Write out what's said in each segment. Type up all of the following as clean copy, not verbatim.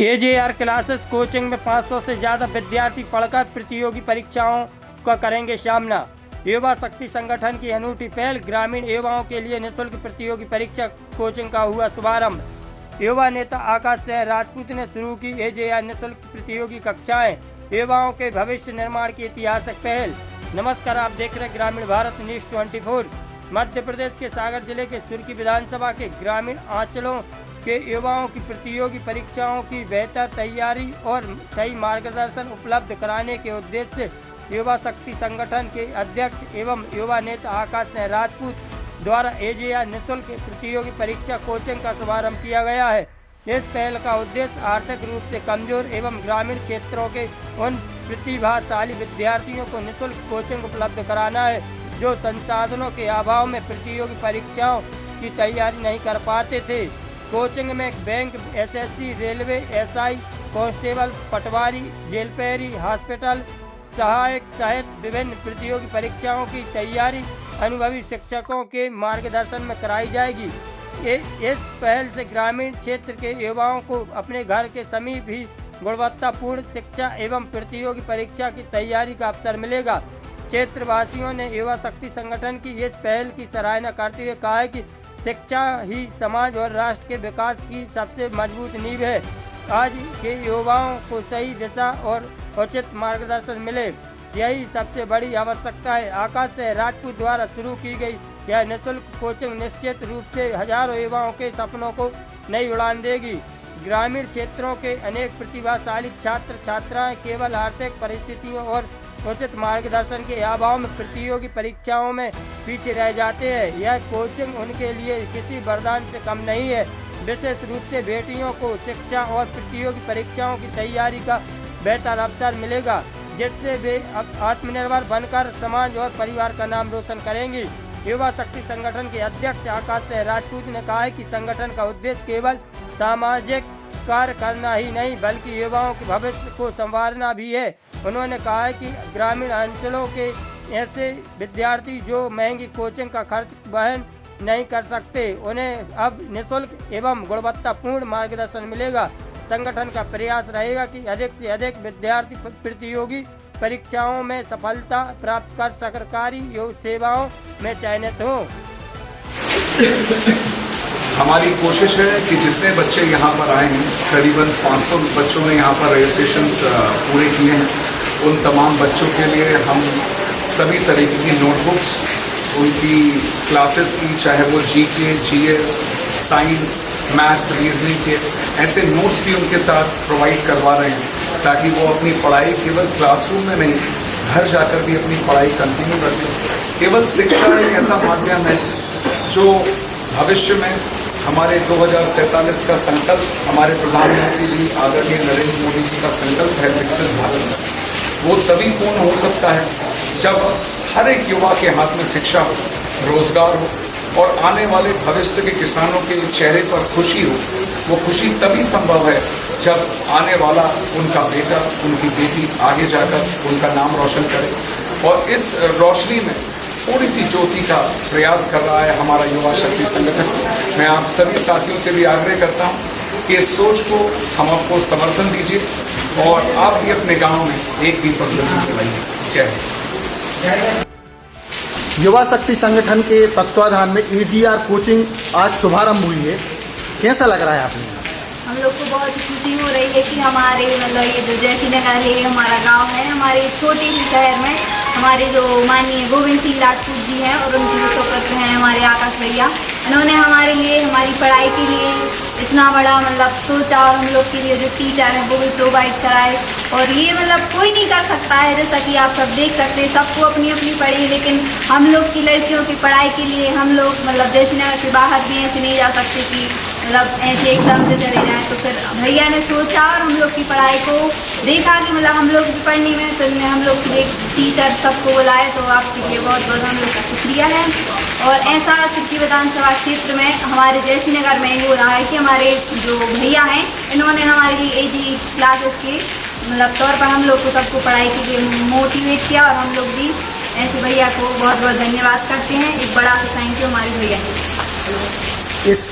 AJR classes coaching में 500 से ज़्यादा विद्यार्थी पढ़कर प्रतियोगी परीक्षाओं का करेंगे सामना। युवा शक्ति संगठन की अनूठी पहल, ग्रामीण युवाओं के लिए निःशुल्क प्रतियोगी परीक्षा कोचिंग का हुआ शुभारंभ। युवा नेता आकाश सिंह राजपूत ने शुरू की AJR निःशुल्क प्रतियोगी कक्षाएं, युवाओं के भविष्य निर्माण की ऐतिहासिक पहल। नमस्कार, आप देख रहे ग्रामीण भारत न्यूज़ 24। मध्य प्रदेश के सागर जिले के सुरखी विधानसभा के ग्रामीण अंचलों के युवाओं की प्रतियोगी परीक्षाओं की बेहतर तैयारी और सही मार्गदर्शन उपलब्ध कराने के उद्देश्य से युवा शक्ति संगठन के अध्यक्ष एवं युवा नेता आकाश सिंह राजपूत द्वारा AJR निःशुल्क प्रतियोगी परीक्षा कोचिंग का शुभारंभ किया गया है। इस पहल का उद्देश्य आर्थिक रूप से कमजोर एवं ग्रामीण क्षेत्रों के उन प्रतिभाशाली विद्यार्थियों को निःशुल्क कोचिंग उपलब्ध कराना है जो संसाधनों के अभाव में प्रतियोगी परीक्षाओं की तैयारी नहीं कर पाते थे। कोचिंग में bank, SSC, railway, SI, constable, patwari, jail पैरी, हॉस्पिटल सहायक सहित विभिन्न प्रतियोगी परीक्षाओं की तैयारी अनुभवी शिक्षकों के मार्गदर्शन में कराई जाएगी। इस पहल से ग्रामीण क्षेत्र के युवाओं को अपने घर के समीप ही गुणवत्तापूर्ण शिक्षा एवं प्रतियोगी परीक्षा की तैयारी का अवसर मिलेगा। क्षेत्रवासियों ने युवा शक्ति संगठन की इस पहल की सराहना करते हुए कहा है कि शिक्षा ही समाज और राष्ट्र के विकास की सबसे मजबूत नींव है। आज के युवाओं को सही दिशा और उचित मार्गदर्शन मिले, यही सबसे बड़ी आवश्यकता है। आकाश सिंह राजपूत द्वारा शुरू की गई यह निःशुल्क कोचिंग निश्चित रूप से हजारों युवाओं के सपनों को नई उड़ान देगी। ग्रामीण क्षेत्रों के अनेक प्रतिभाशाली छात्र छात्राएं केवल आर्थिक परिस्थितियों और उचित मार्गदर्शन के अभाव में प्रतियोगी परीक्षाओं में पीछे रह जाते हैं। यह कोचिंग उनके लिए किसी वरदान से कम नहीं है। विशेष रूप से बेटियों को शिक्षा और प्रतियोगी परीक्षाओं की तैयारी का बेहतर अवसर मिलेगा, जिससे वे आत्मनिर्भर बनकर समाज और परिवार का नाम रोशन करेंगी। युवा शक्ति संगठन के अध्यक्ष आकाश सिंह राजपूत ने कहा है कि संगठन का उद्देश्य केवल सामाजिक कार्य करना ही नहीं बल्कि युवाओं के भविष्य को संवारना भी है। उन्होंने कहा है कि ग्रामीण अंचलों के ऐसे विद्यार्थी जो महंगी कोचिंग का खर्च वहन नहीं कर सकते, उन्हें अब निःशुल्क एवं गुणवत्तापूर्ण मार्गदर्शन मिलेगा। संगठन का प्रयास रहेगा कि अधिक से अधिक विद्यार्थी प्रतियोगी परीक्षाओं में सफलता प्राप्त कर सरकारी सेवाओं में चयनित हो। हमारी कोशिश है कि जितने बच्चे यहाँ पर आए हैं, करीबन 500 बच्चों ने यहाँ पर रजिस्ट्रेशन पूरे किए हैं, उन तमाम बच्चों के लिए हम सभी तरीके की नोटबुक्स, उनकी क्लासेस की, चाहे वो GK, GS, science, maths, reasoning के ऐसे नोट्स भी उनके साथ प्रोवाइड करवा रहे हैं ताकि वो अपनी पढ़ाई केवल क्लासरूम में नहीं, घर जाकर भी अपनी पढ़ाई कंटिन्यू रखें। केवल शिक्षा एक ऐसा माध्यम है जो भविष्य में हमारे 2047 का संकल्प, हमारे प्रधानमंत्री जी आदरणीय नरेंद्र मोदी जी का संकल्प है विकसित भारत, वो तभी पूर्ण हो सकता है जब हर एक युवा के हाथ में शिक्षा हो, रोजगार हो और आने वाले भविष्य के किसानों के चेहरे पर खुशी हो। वो खुशी तभी संभव है जब आने वाला उनका बेटा, उनकी बेटी आगे जाकर उनका नाम रोशन करे। और इस रोशनी में थोड़ी सी ज्योति का प्रयास कर रहा है हमारा युवा शक्ति संगठन। मैं आप सभी साथियों से भी आग्रह करता हूँ कि इस सोच को हम आपको समर्थन दीजिए और आप भी अपने गांव में एक दीपक जरूर जलाइए। जय हिंद। युवा शक्ति संगठन के तत्वाधान में AJR कोचिंग आज शुभारंभ हुई है, कैसा लग रहा है आपने? हम लोग को बहुत खुशी हो रही है कि हमारे ये जो जयसिंहनगर है, हमारा गांव है, हमारे छोटे ही शहर में हमारे जो माननीय गोविंद सिंह राजपूत जी हैं और उनके जो सुपुत्र हैं हमारे आकाश भैया, उन्होंने हमारे लिए, हमारी पढ़ाई के लिए इतना बड़ा सोचा और हम लोग के लिए जो टीचर हैं वो भी प्रोवाइड कराए। और ये कोई नहीं कर सकता है, जैसा कि आप सब देख सकते हैं, सबको अपनी अपनी पढ़ी, लेकिन हम लोग की लड़कियों की पढ़ाई के लिए हम लोग जयसिंहनगर से बाहर भी ऐसे नहीं जा सकते कि ऐसे एकदम से चले जाएँ। तो फिर भैया ने सोचा और हम लोग की पढ़ाई को देखा कि हम लोग की पढ़ने में, तो हम लोग के टीचर सबको बुलाए। तो आपके लिए बहुत बहुत हम लोग का शुक्रिया है। और ऐसा सुरखी विधानसभा क्षेत्र में हमारे जयसिंहनगर में हो रहा है कि हमारे जो भैया हैं इन्होंने हमारे लिए AJR क्लासेस के तौर पर हम लोग को सबको पढ़ाई के लिए मोटिवेट किया और हम लोग भी ऐसे भैया को बहुत बहुत धन्यवाद करते हैं। एक बड़ा सा थैंक यू हमारे भैया ने। इस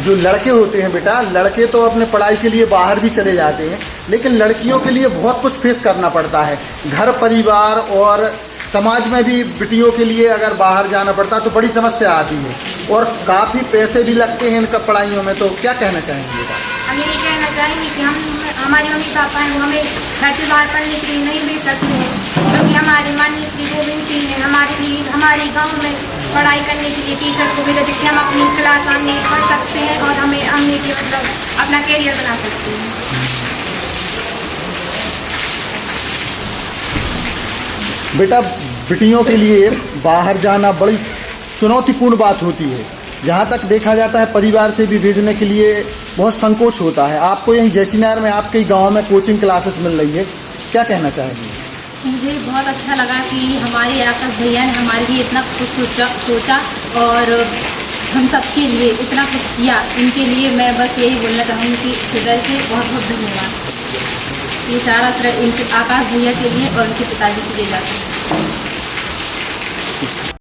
जो लड़के होते हैं बेटा, लड़के तो अपने पढ़ाई के लिए बाहर भी चले जाते हैं, लेकिन लड़कियों के लिए बहुत कुछ फेस करना पड़ता है। घर परिवार और समाज में भी बेटियों के लिए अगर बाहर जाना पड़ता है तो बड़ी समस्या आती है और काफ़ी पैसे भी लगते हैं इनका पढ़ाइयों में। तो क्या कहना चाहेंगे बेटा? हम ये कहना चाहेंगे कि हमारे मम्मी पापा हैं वो हमें घर से बाहर पढ़ने के लिए नहीं भेज सकते हैं, क्योंकि हमारे माननीय श्री गोविंद सिंह ने हमारे लिए हमारे गांव में पढ़ाई करने के लिए टीचर को भेजा, जिससे हम अपनी क्लास आने पढ़ सकते हैं और हमें आगे के मतलब अपना कैरियर बना सकते हैं। बेटा, बेटियों के लिए बाहर जाना बड़ी चुनौतीपूर्ण बात होती है। जहाँ तक देखा जाता है परिवार से भी भेजने के लिए बहुत संकोच होता है। आपको यहीं जैसीनार में आपके गांव में कोचिंग क्लासेस मिल रही है, क्या कहना चाहेंगे? मुझे बहुत अच्छा लगा कि हमारे आकाश भैया ने हमारे लिए इतना कुछ सोचा और हम सबके लिए इतना कुछ किया। इनके लिए मैं बस यही बोलना चाहूँगी कि हृदय से बहुत बहुत धन्यवाद। ये सारा श्रेय इनके आकाश भैया के लिए और उनके पिताजी के लिए जाता है।